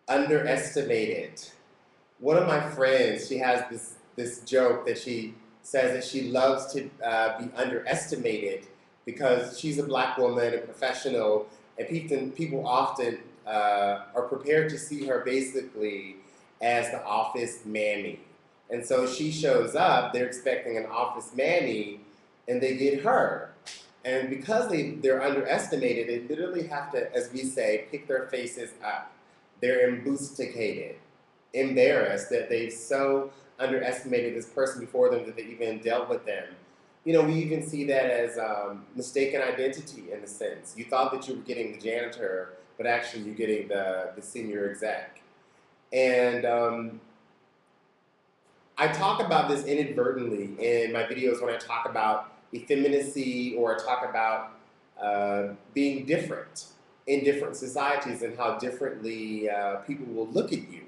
Underestimated. One of my friends, she has this joke that she says that she loves to be underestimated because she's a black woman, a professional, and people often are prepared to see her basically as the office mammy. And so she shows up, they're expecting an office mammy, and they get her. And because they're underestimated, they literally have to, as we say, pick their faces up. They're embusticated, embarrassed that they've so underestimated this person before them that they even dealt with them. You know, we even see that as mistaken identity in a sense. You thought that you were getting the janitor, but actually you're getting the senior exec. And I talk about this inadvertently in my videos when I talk about effeminacy or I talk about being different in different societies and how differently people will look at you.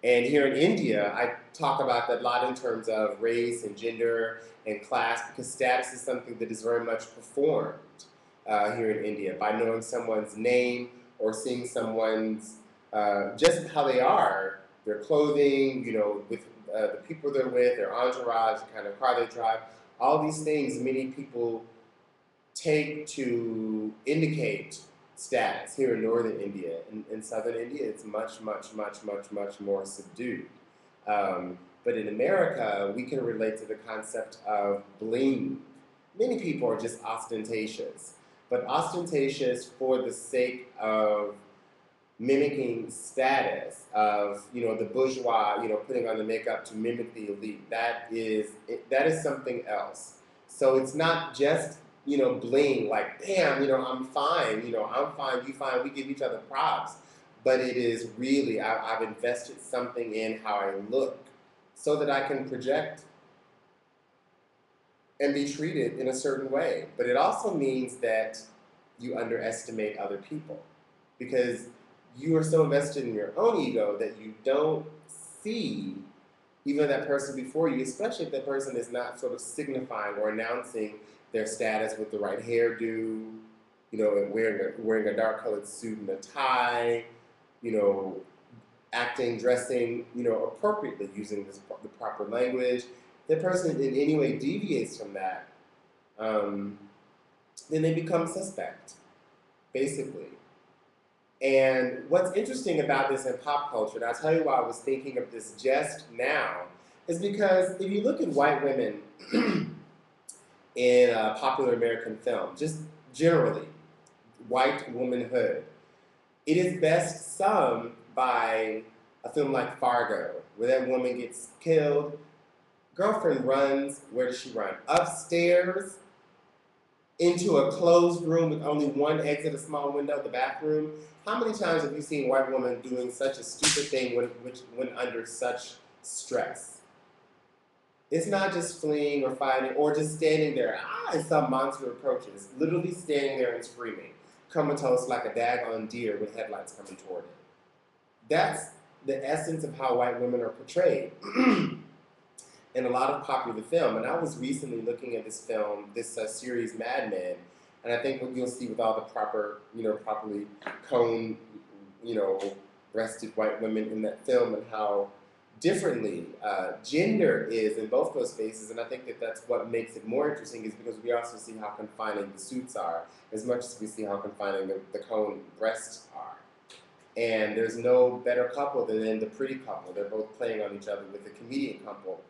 And here in India, I talk about that a lot in terms of race and gender and class because status is something that is very much performed here in India by knowing someone's name or seeing someone's just how they are, their clothing, you know, with the people they're with, their entourage, the kind of car they drive. All these things many people take to indicate status here in northern India. In southern India, it's much, much, much, much, much more subdued. But in America, we can relate to the concept of bling. Many people are just ostentatious, but ostentatious for the sake of mimicking status of the bourgeois, putting on the makeup to mimic the elite. That is something else. So it's not just bling like damn, I'm fine, I'm fine, you fine, we give each other props, but it is really I've invested something in how I look so that I can project and be treated in a certain way. But it also means that you underestimate other people because you are so invested in your own ego that you don't see even that person before you, especially if that person is not sort of signifying or announcing their status with the right hairdo, and wearing a dark colored suit and a tie, you know, acting, dressing, appropriately, using the proper language. If the person in any way deviates from that, um, then they become suspect, basically. And what's interesting about this in pop culture, and I'll tell you why I was thinking of this just now, is because if you look at white women in popular American film, just generally, white womanhood, it is best summed by a film like Fargo, where that woman gets killed. Girlfriend runs, where does she run? Upstairs into a closed room with only one exit, a small window, the bathroom. How many times have you seen white women doing such a stupid thing when under such stress? It's not just fleeing or fighting or just standing there, and some monster approaches, literally standing there and screaming, comatose like a daggone deer with headlights coming toward it. That's the essence of how white women are portrayed in a lot of popular film. And I was recently looking at this film, this series Mad Men, and I think what you'll see with all the properly coned, breasted white women in that film and how differently gender is in both those spaces. And I think that that's what makes it more interesting is because we also see how confining the suits are as much as we see how confining the coned breasts are. And there's no better couple than the pretty couple. They're both playing on each other with the comedian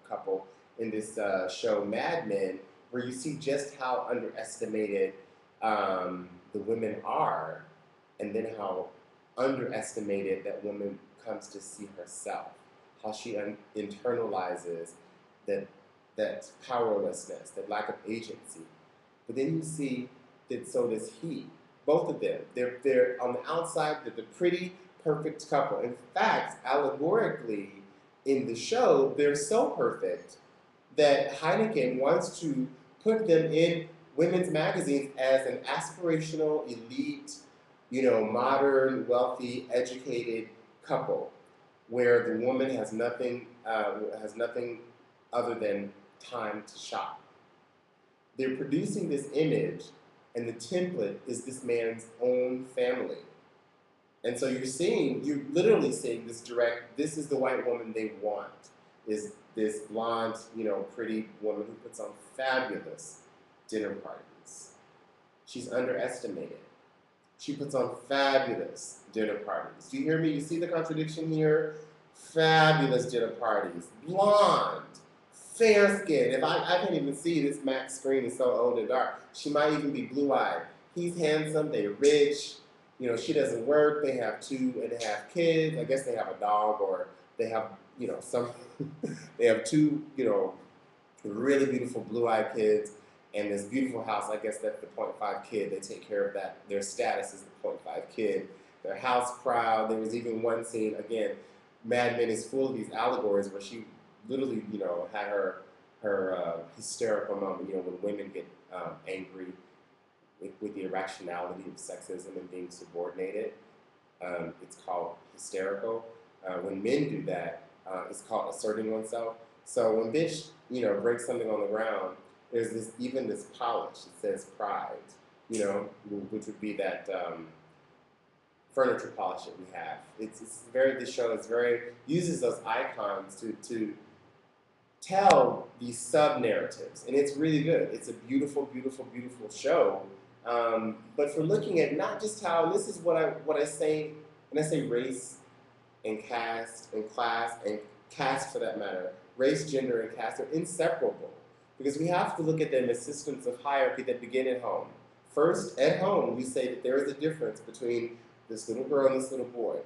couple in this show Mad Men, where you see just how underestimated the women are, and then how underestimated that woman comes to see herself, how she internalizes that powerlessness, that lack of agency. But then you see that so does he. Both of them. They're on the outside, they're the pretty, perfect couple. In fact, allegorically, in the show, they're so perfect that Heineken wants to put them in women's magazines as an aspirational, elite, modern, wealthy, educated couple, where the woman has nothing other than time to shop. They're producing this image, and the template is this man's own family. And so you're literally seeing this direct, this is the white woman they want, is this blonde, pretty woman who puts on fabulous dinner parties. She's underestimated. She puts on fabulous dinner parties. Do you hear me? You see the contradiction here? Fabulous dinner parties. Blonde, fair skin. If I can't even see, this Mac screen is so old and dark. She might even be blue-eyed. He's handsome, they're rich. She doesn't work. They have 2.5 kids. I guess they have a dog, or they have, some, they have two, really beautiful blue-eyed kids, and this beautiful house. I guess that's the 0.5 kid. They take care of that. Their status is the 0.5 kid. Their house proud. There was even one scene, again, Mad Men is full of these allegories where she literally, had her hysterical moment, when women get angry with the irrationality of sexism and being subordinated. It's called hysterical. When men do that, it's called asserting oneself. So when bitch, breaks something on the ground, there's this polish. It says pride, which would be that furniture polish that we have. This show is uses those icons to tell these sub-narratives, and it's really good. It's a beautiful, beautiful, beautiful show. But for looking at not just how, and this is what I say when I say race and caste and class and caste for that matter, race, gender, and caste are inseparable, because we have to look at them as systems of hierarchy that begin at home. First, at home, we say that there is a difference between this little girl and this little boy.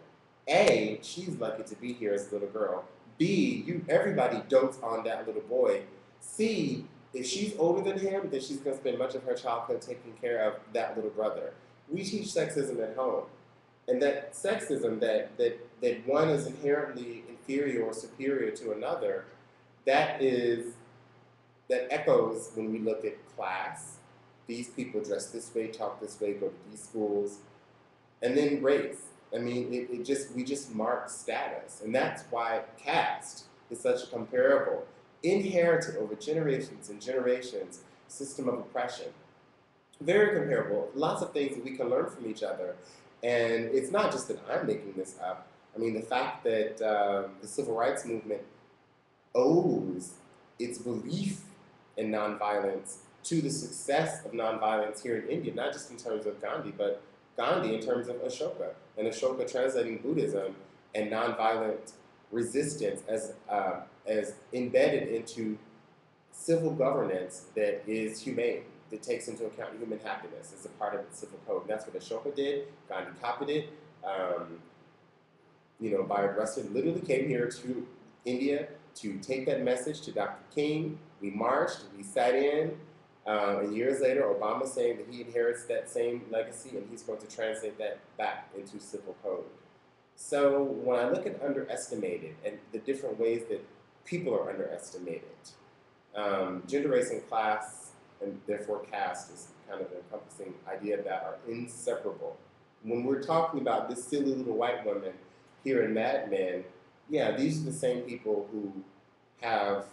A, she's lucky to be here as a little girl. B, everybody dotes on that little boy. C, if she's older than him, then she's going to spend much of her childhood taking care of that little brother. We teach sexism at home. And that sexism, that one is inherently inferior or superior to another, that echoes when we look at class. These people dress this way, talk this way, go to these schools. And then race. I mean, we just mark status. And that's why caste is such a comparable, inherited over generations and generations, system of oppression. Very comparable. Lots of things that we can learn from each other. And it's not just that I'm making this up. I mean, the fact that the civil rights movement owes its belief in nonviolence to the success of nonviolence here in India, not just in terms of Gandhi, but Gandhi in terms of Ashoka, and Ashoka translating Buddhism and nonviolent resistance as embedded into civil governance that is humane, that takes into account human happiness as a part of the civil code. And that's what Ashoka did. Gandhi copied it. Bayard Rustin literally came here to India to take that message to Dr. King. We marched, we sat in, and years later, Obama saying that he inherits that same legacy and he's going to translate that back into civil code. So when I look at underestimated and the different ways that people are underestimated, gender, race, and class, and therefore caste, is kind of an encompassing idea that are inseparable. When we're talking about this silly little white woman here in Mad Men, yeah, these are the same people who have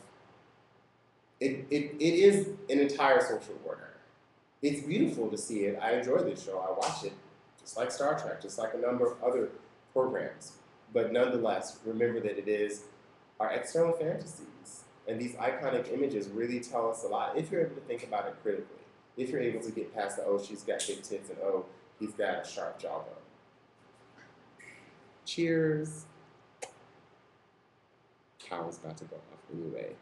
it is an entire social order. It's beautiful to see it. I enjoy this show. I watch it, just like Star Trek, just like a number of other programs. But nonetheless, remember that it is our external fantasies. And these iconic images really tell us a lot if you're able to think about it critically. If you're able to get past the, oh, she's got big tits, and oh, he's got a sharp jawbone. Cheers. Cow's got to go off anyway.